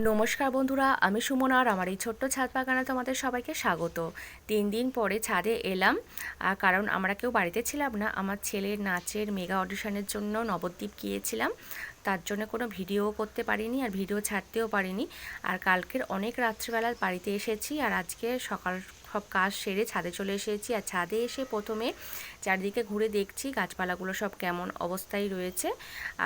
নমস্কার বন্ধুরা, আমি সুমন আর আমার এই ছোট্ট ছাদ বাগানে তোমাদের সবাইকে স্বাগত। 3 দিন পরে ছাদে এলাম, কারণ আমরা কেউ বাড়িতে ছিলাম না। আমার ছেলের নাচের মেগা অডিশনের জন্য নবদ্বীপ গিয়েছিলাম, তার জন্য কোনো ভিডিও করতে পারিনি আর ভিডিও ছাড়তেও পারিনি। আর কালকের অনেক রাত্রিবেলা বাড়িতে এসেছি, আর আজকে সকাল সব কাজ সেরে ছাদে চলে এসেছি। আর ছাদে এসে প্রথমে চারিদিকে ঘুরে দেখছি গাছপালাগুলো সব কেমন অবস্থায় রয়েছে।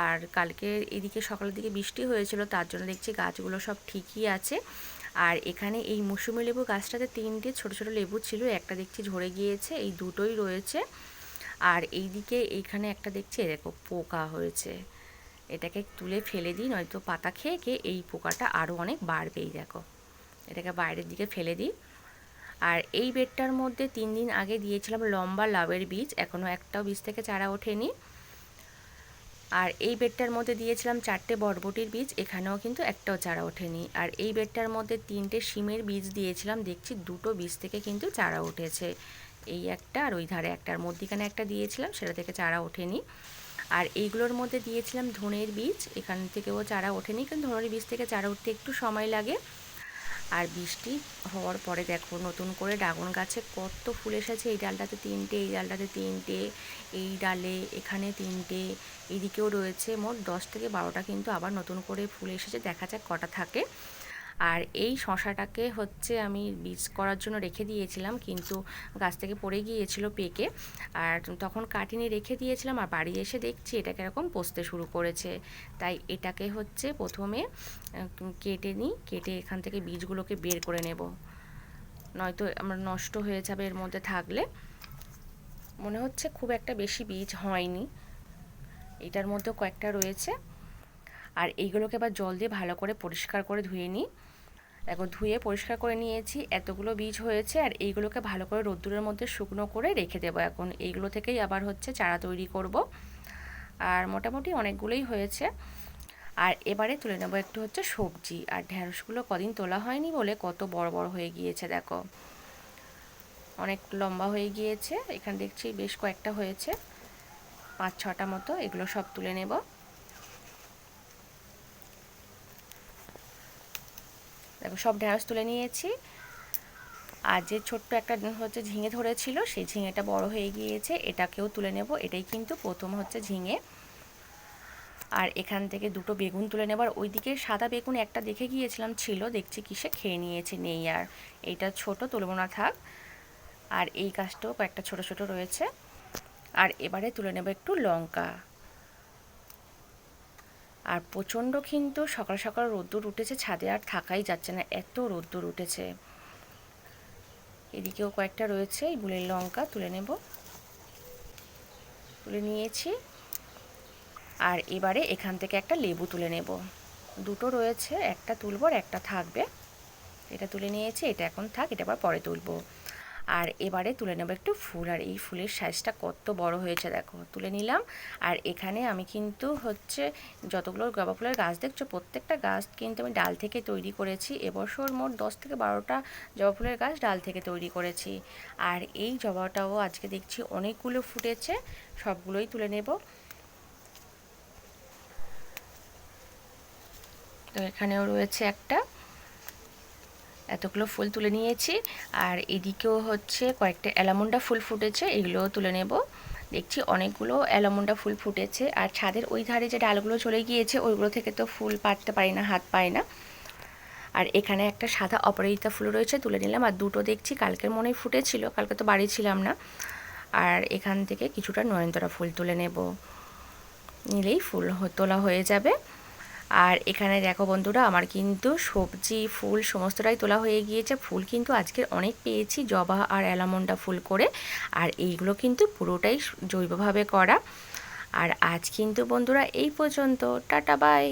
আর কালকে এদিকে সকালের দিকে বৃষ্টি হয়েছিল, তার জন্য দেখছি গাছগুলো সব ঠিকই আছে। আর এখানে এই মৌসুমী লেবু গাছটাতে 3টে ছোট ছোট লেবু ছিল, একটা দেখছি ঝরে গিয়েছে, এই দুটোই রয়েছে। আর এইদিকে এইখানে একটা দেখছি এরকম পোকা হয়েছে, এটাকে তুলে ফেলে দিই, নয়তো পাতা খেয়ে খেয়ে এই পোকাটা আরও অনেক বাড়বেই। দেখো, এটাকে বাইরের দিকে ফেলে দিই। আর এই বেডটার মধ্যে 3 দিন আগে দিয়েছিলাম লম্বা লাউয়ের বীজ, এখনও একটাও বীজ থেকে চারা ওঠেনি। আর এই বেডটার মধ্যে দিয়েছিলাম 4টে বরবটির বীজ, এখানেও কিন্তু একটাও চারা ওঠেনি। আর এই বেডটার মধ্যে 3টে শিমের বীজ দিয়েছিলাম, দেখছি 2টো বীজ থেকে কিন্তু চারা উঠেছে। এই একটা আর ওই ধারে একটার মধ্যিখানে একটা দিয়েছিলাম, সেটা থেকে চারা ওঠেনি। আর এইগুলোর মধ্যে দিয়েছিলাম ধনের বীজ, এখান থেকেও চারা ওঠেনি, কিন্তু ধনের বীজ থেকে চারা উঠতে একটু সময় লাগে। আর বৃষ্টি হওয়ার পরে দেখো নতুন করে ড্রাগন গাছে কত ফুল এসেছে। এই ডালটাতে 3টে, এই ডালটাতে 3টে, এই ডালে এখানে 3টে, এইদিকেও রয়েছে। মোট 10 থেকে 12টা কিন্তু আবার নতুন করে ফুল এসেছে, দেখা যাক কটা থাকে। আর এই শশাটাকে হচ্ছে আমি বীজ করার জন্য রেখে দিয়েছিলাম, কিন্তু গাছ থেকে পড়ে গিয়েছিল পেকে, আর তখন কাটিনি রেখে দিয়েছিলাম। আর বাড়ি এসে দেখছি এটা কীরকম পচতে শুরু করেছে। তাই এটাকে হচ্ছে প্রথমে কেটে নিই, কেটে এখান থেকে বীজগুলোকে বের করে নেব, নয়তো আমার নষ্ট হয়ে যাবে এর মধ্যে থাকলে। মনে হচ্ছে খুব একটা বেশি বীজ হয়নি, এটার মধ্যেও কয়েকটা রয়েছে। আর এইগুলোকে আবার জল দিয়ে ভালো করে পরিষ্কার করে ধুয়ে নিই। দেখো, ধুয়ে পরিষ্কার করে নিয়েছি, এতগুলো বীজ হয়েছে। আর এইগুলোকে ভালো করে রোদ্দুরের মধ্যে শুকনো করে রেখে দেবো। এখন এইগুলো থেকেই আবার হচ্ছে চারা তৈরি করব। আর মোটামুটি অনেকগুলোই হয়েছে। আর এবারে তুলে নেবো একটু হচ্ছে সবজি। আর ঢ্যাঁড়সগুলো কদিন তোলা হয়নি বলে কত বড় বড় হয়ে গিয়েছে, দেখো অনেক লম্বা হয়ে গিয়েছে। এখানে দেখছি বেশ কয়েকটা হয়েছে, 5-6টা মতো। এগুলো সব তুলে নেব। দেখো, সব ঢ্যাঁড়স তুলে নিয়েছি। আর যে ছোট্ট একটা হচ্ছে ঝিঙে ধরেছিল, সেই ঝিঙেটা বড় হয়ে গিয়েছে, এটাকেও তুলে নেব। এটাই কিন্তু প্রথম হচ্ছে ঝিঙে। আর এখান থেকে 2টো বেগুন তুলে নেবার। ওইদিকে সাদা বেগুন একটা দেখে গিয়েছিলাম ছিল, দেখছি কিসে খেয়ে নিয়েছে, নেই আর। এইটা ছোট, তুলব না, থাক। আর এই গাছটাও কয়েকটা ছোট ছোট রয়েছে। আর এবারে তুলে নেব একটু লঙ্কা। আর প্রচণ্ড কিন্তু সকাল সকাল রোদ্দুর উঠেছে, ছাদে আর থাকাই যাচ্ছে না, এত রোদ্দুর উঠেছে। এদিকেও কয়েকটা রয়েছে, এই বুলের লঙ্কা তুলে নেব, তুলে নিয়েছি। আর এবারে এখান থেকে একটা লেবু তুলে নেব, 2টো রয়েছে, একটা তুলব আর একটা থাকবে। এটা তুলে নিয়েছি, এটা এখন থাক, এটা আবার পরে তুলব। আর এবারে তুলে নেব একটু ফুল। আর এই ফুলের সাইজটা কত বড় হয়েছে দেখো, তুলে নিলাম। আর এখানে আমি কিন্তু হচ্ছে যতগুলো জবা ফুলের গাছ দেখছো, প্রত্যেকটা গাছ কিন্তু আমি ডাল থেকে তৈরি করেছি। এবছর মোট 10 থেকে 12টা জবা ফুলের গাছ ডাল থেকে তৈরি করেছি। আর এই জবাটাও আজকে দেখছি অনেকগুলো ফুটেছে, সবগুলোই তুলে নেব। তো এখানেও রয়েছে একটা, এতগুলো ফুল তুলে নিয়েছি। আর এদিকেও হচ্ছে কয়েকটা অ্যালামন্ডা ফুল ফুটেছে, এগুলোও তুলে নেব। দেখছি অনেকগুলো অ্যালামন্ডা ফুল ফুটেছে। আর ছাদের ওই ধারে যে ডালগুলো চলে গিয়েছে, ওইগুলো থেকে তো ফুল পাড়তে পারি না, হাত পায় না। আর এখানে একটা সাদা অপরাজিতা ফুল রয়েছে, তুলে নিলাম। আর 2টো দেখছি কালকের মনেই ফুটেছিল, কালকে তো বাড়ি ছিলাম না। আর এখান থেকে কিছুটা নয়নতারা ফুল তুলে নেব, নিলেই ফুল তোলা হয়ে যাবে। আর এখানে দেখো বন্ধুরা, আমার কিন্তু সবজি ফুল সমস্তটাই তোলা হয়ে গিয়েছে। ফুল কিন্তু আজকের অনেক পেয়েছি, জবা আর অ্যালামন্ডা ফুল করে। আর এইগুলো কিন্তু পুরোটাই জৈবভাবে করা। আর আজ কিন্তু বন্ধুরা এই পর্যন্ত, টাটা বাই।